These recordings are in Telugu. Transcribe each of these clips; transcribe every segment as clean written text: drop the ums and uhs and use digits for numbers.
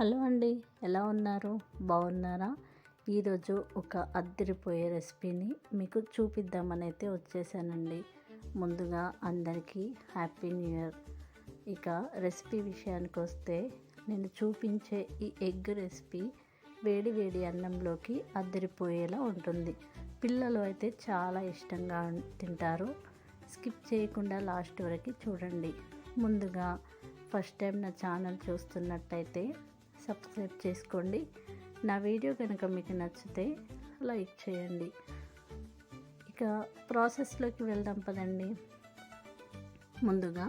హలో అండి, ఎలా ఉన్నారు? బాగున్నారా? ఈరోజు ఒక అద్దరిపోయే రెసిపీని మీకు చూపిద్దామని అయితే వచ్చేసానండి. ముందుగా అందరికీ హ్యాపీ న్యూ ఇయర్. ఇక రెసిపీ విషయానికి వస్తే, నేను చూపించే ఈ ఎగ్ రెసిపీ వేడి వేడి అన్నంలోకి అద్దరిపోయేలా ఉంటుంది. పిల్లలు అయితే చాలా ఇష్టంగా తింటారు. స్కిప్ చేయకుండా లాస్ట్ వరకు చూడండి. ముందుగా ఫస్ట్ టైం నా ఛానల్ చూస్తున్నట్టయితే సబ్స్క్రైబ్ చేసుకోండి. నా వీడియో కనుక మీకు నచ్చితే లైక్ చేయండి. ఇక ప్రాసెస్లోకి వెళ్దాం పదండి. ముందుగా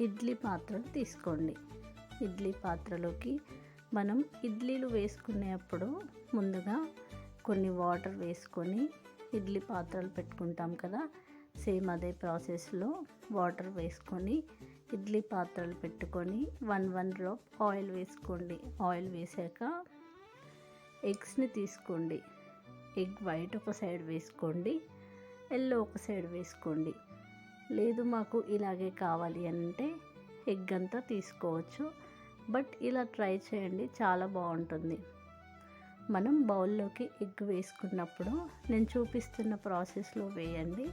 ఇడ్లీ పాత్రను తీసుకోండి. ఇడ్లీ పాత్రలోకి మనం ఇడ్లీలు వేసుకునేప్పుడు ముందుగా కొన్ని వాటర్ వేసుకొని ఇడ్లీ పాత్రలు పెట్టుకుంటాం కదా, సేమ్ అదే ప్రాసెస్లో వాటర్ వేసుకొని ఇడ్లీ పాత్రలు పెట్టుకొని 1 డ్రాప్ ఆయిల్ వేసుకోండి. ఆయిల్ వేసాక ఎగ్స్ని తీసుకోండి. ఎగ్ వైట్ ఒక సైడ్ వేసుకోండి, ఎల్లో ఒక సైడ్ వేసుకోండి. లేదు మాకు ఇలాగే కావాలి అంటే ఎగ్ అంతా తీసుకోవచ్చు. బట్ ఇలా ట్రై చేయండి, చాలా బాగుంటుంది. మనం బౌల్లోకి ఎగ్ వేసుకున్నప్పుడు నేను చూపిస్తున్న ప్రాసెస్లో వేయండి.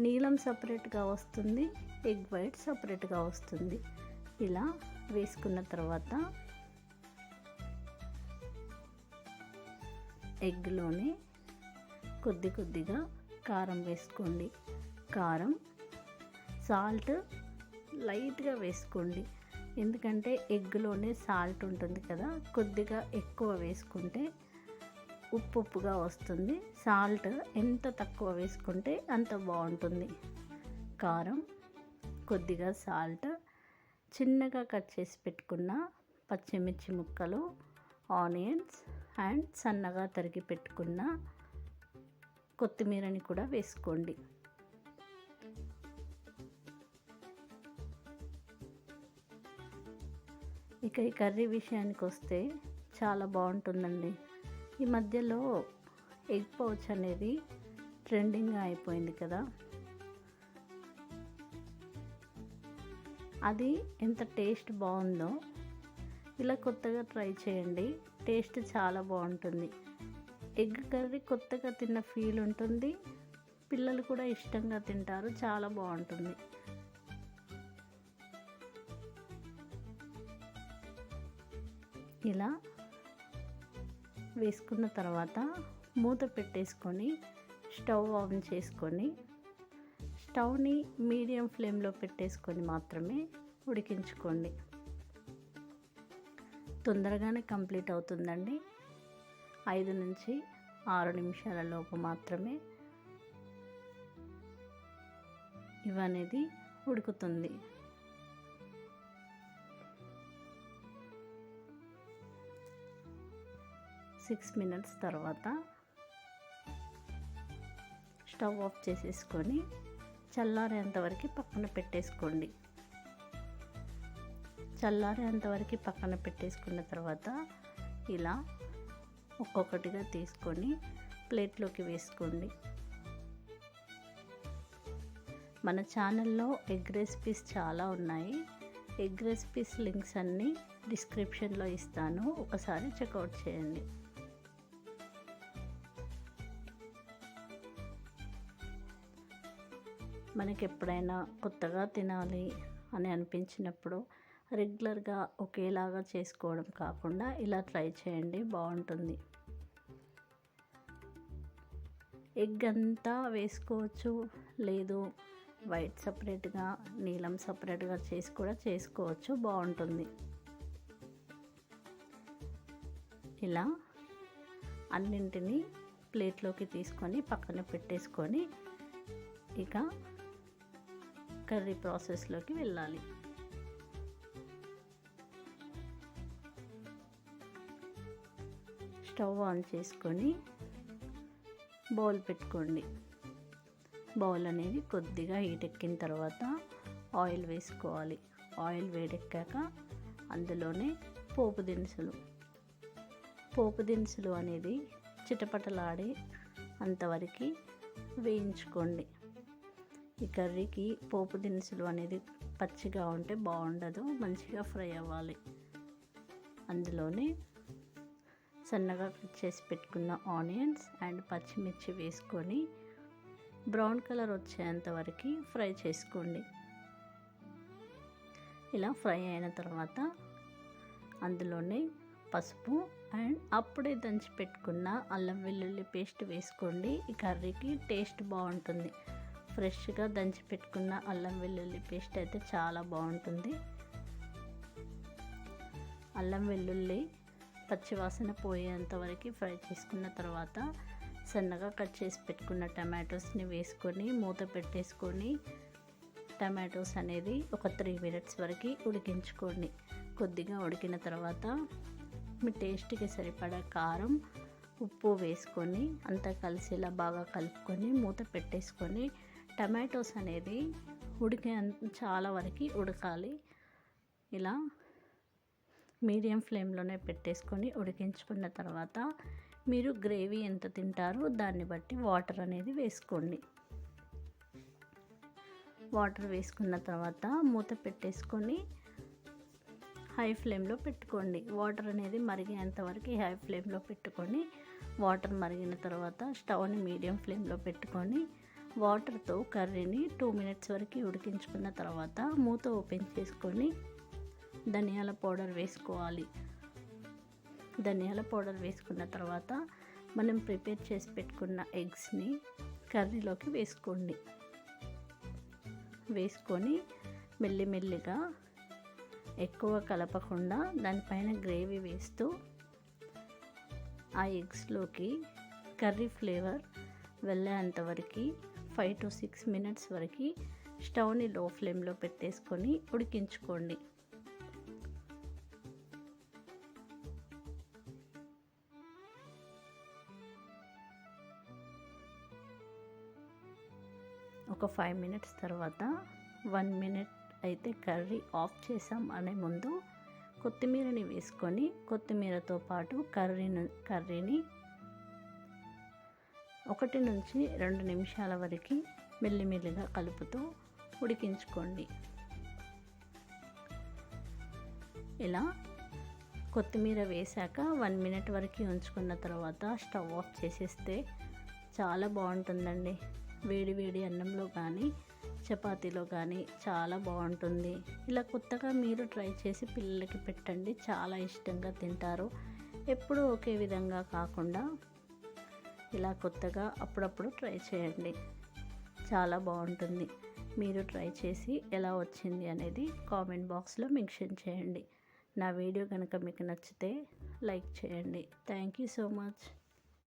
నీలం సపరేట్గా వస్తుంది, ఎగ్ వైట్ సపరేట్గా వస్తుంది. ఇలా వేసుకున్న తర్వాత ఎగ్లోనే కొద్దిగా కారం వేసుకోండి. కారం, సాల్ట్ లైట్గా వేసుకోండి. ఎందుకంటే ఎగ్లోనే సాల్ట్ ఉంటుంది కదా, కొద్దిగా ఎక్కువ వేసుకుంటే ఉప్పుగా వస్తుంది. సాల్ట్ ఎంత తక్కువ వేసుకుంటే అంత బాగుంటుంది. కారం, కొద్దిగా సాల్ట్, చిన్నగా కట్ చేసి పెట్టుకున్న పచ్చిమిర్చి ముక్కలు, ఆనియన్స్ అండ్ సన్నగా తరిగి పెట్టుకున్న కొత్తిమీరని కూడా వేసుకోండి. ఇక ఈ కర్రీ విషయానికి వస్తే చాలా బాగుంటుందండి. ఈ మధ్యలో ఎగ్ పౌచ్ అనేది ట్రెండింగ్గా అయిపోయింది కదా, అది ఎంత టేస్ట్ బాగుందో ఇలా కొత్తగా ట్రై చేయండి. టేస్ట్ చాలా బాగుంటుంది. ఎగ్ కర్రీ కొత్తగా తిన్న ఫీల్ ఉంటుంది. పిల్లలు కూడా ఇష్టంగా తింటారు, చాలా బాగుంటుంది. ఇలా వేసుకున్న తర్వాత మూత పెట్టేసుకొని స్టవ్ ఆన్ చేసుకొని స్టవ్ని మీడియం ఫ్లేమ్లో పెట్టేసుకొని మాత్రమే ఉడికించుకోండి. తొందరగానే కంప్లీట్ అవుతుందండి. 5 నుంచి 6 నిమిషాల లోపు మాత్రమే ఇవనేది ఉడుకుతుంది. సిక్స్ మినిట్స్ తర్వాత స్టవ్ ఆఫ్ చేసేసుకొని చల్లారేంతవరకు పక్కన పెట్టేసుకోండి. చల్లారేంతవరకు పక్కన పెట్టేసుకున్న తర్వాత ఇలా ఒక్కొక్కటిగా తీసుకొని ప్లేట్లోకి వేసుకోండి. మన ఛానల్లో ఎగ్ రెసిపీస్ చాలా ఉన్నాయి. ఎగ్ రెసిపీస్ లింక్స్ అన్నీ డిస్క్రిప్షన్లో ఇస్తాను, ఒకసారి చెక్అవుట్ చేయండి. మనకి ఎప్పుడైనా కొత్తగా తినాలి అని అనిపించినప్పుడు రెగ్యులర్గా ఒకేలాగా చేసుకోవడం కాకుండా ఇలా ట్రై చేయండి, బాగుంటుంది. ఎగ్ అంతా వేసుకోవచ్చు, లేదు వైట్ సపరేట్గా నీలం సపరేట్గా చేసి కూడా చేసుకోవచ్చు, బాగుంటుంది. ఇలా అన్నింటినీ ప్లేట్లోకి తీసుకొని పక్కన పెట్టేసుకొని ఇక కర్రీ ప్రాసెస్లోకి వెళ్ళాలి. స్టవ్ ఆన్ చేసుకొని బౌల్ పెట్టుకోండి. బౌల్ అనేది కొద్దిగా హీట్ ఎక్కిన తర్వాత ఆయిల్ వేసుకోవాలి. ఆయిల్ వేడెక్కాక అందులోనే పోపు దినుసులు అనేది చిటపటలాడే అంతవరకు వేయించుకోండి. ఈ కర్రీకి పోపు దినుసులు అనేది పచ్చిగా ఉంటే బాగుండదు, మంచిగా ఫ్రై అవ్వాలి. అందులోనే సన్నగా కట్ చేసి పెట్టుకున్న ఆనియన్స్ అండ్ పచ్చిమిర్చి వేసుకొని బ్రౌన్ కలర్ వచ్చేంత వరకు ఫ్రై చేసుకోండి. ఇలా ఫ్రై అయిన తర్వాత అందులోనే పసుపు అండ్ అప్పుడే దంచి పెట్టుకున్న అల్లం వెల్లుల్లి పేస్ట్ వేసుకోండి. ఈ కర్రీకి టేస్ట్ బాగుంటుంది. ఫ్రెష్గా దంచి పెట్టుకున్న అల్లం వెల్లుల్లి పేస్ట్ అయితే చాలా బాగుంటుంది. అల్లం వెల్లుల్లి పచ్చివాసన పోయేంత వరకు ఫ్రై చేసుకున్న తర్వాత సన్నగా కట్ చేసి పెట్టుకున్న టమాటోస్ని వేసుకొని మూత పెట్టేసుకొని టమాటోస్ అనేది ఒక 3 మినిట్స్ వరకు ఉడికించుకోండి. కొద్దిగా ఉడికిన తర్వాత మీ టేస్ట్కి సరిపడా కారం ఉప్పు వేసుకొని అంతా కలిసేలా బాగా కలుపుకొని మూత పెట్టేసుకొని టమాటోస్ అనేది చాలా వరకు ఉడకాలి. ఇలా మీడియం ఫ్లేమ్లోనే పెట్టేసుకొని ఉడికించుకున్న తర్వాత మీరు గ్రేవీ ఎంత తింటారో దాన్ని బట్టి వాటర్ అనేది వేసుకోండి. వాటర్ వేసుకున్న తర్వాత మూత పెట్టేసుకొని హై ఫ్లేమ్లో పెట్టుకోండి. వాటర్ అనేది మరిగేంత వరకు హై ఫ్లేమ్లో పెట్టుకొని వాటర్ మరిగిన తర్వాత స్టవ్ని మీడియం ఫ్లేమ్లో పెట్టుకొని వాటర్తో కర్రీని 2 మినిట్స్ వరకు ఉడికించుకున్న తర్వాత మూత ఓపెన్ చేసుకొని ధనియాల పౌడర్ వేసుకోవాలి. ధనియాల పౌడర్ వేసుకున్న తర్వాత మనం ప్రిపేర్ చేసి పెట్టుకున్న ఎగ్స్ని కర్రీలోకి వేసుకోండి. వేసుకొని మెల్లిమెల్లిగా ఎక్కువ కలపకుండా దానిపైన గ్రేవీ వేస్తూ ఆ ఎగ్స్లోకి కర్రీ ఫ్లేవర్ వెళ్ళేంత వరకు 5 to 6 మినిట్స్ వరకు స్టవ్ని లో ఫ్లేమ్లో పెట్టేసుకొని ఉడికించుకోండి. ఒక 5 మినిట్స్ తర్వాత 1 మినిట్ అయితే కర్రీ ఆఫ్ చేసాం అనే ముందు కొత్తిమీరని వేసుకొని కొత్తిమీరతో పాటు కర్రీని 1 నుంచి 2 నిమిషాల వరకు మెల్లిమెల్లిగా కలుపుతూ ఉడికించుకోండి. ఇలా కొత్తిమీర వేశాక 1 మినిట్ వరకు ఉంచుకున్న తర్వాత స్టవ్ ఆఫ్ చేసేస్తే చాలా బాగుంటుందండి. వేడి వేడి అన్నంలో కానీ చపాతీలో కానీ చాలా బాగుంటుంది. ఇలా కొత్తగా మీరు ట్రై చేసి పిల్లలకి పెట్టండి, చాలా ఇష్టంగా తింటారు. ఎప్పుడూ ఒకే విధంగా కాకుండా ఇలా కొత్తగా అప్పుడప్పుడు ట్రై చేయండి, చాలా బాగుంటుంది. మీరు ట్రై చేసి ఎలా వచ్చింది అనేది కామెంట్ బాక్స్లో మెన్షన్ చేయండి. నా వీడియో కనుక మీకు నచ్చితే లైక్ చేయండి. Thank you so much.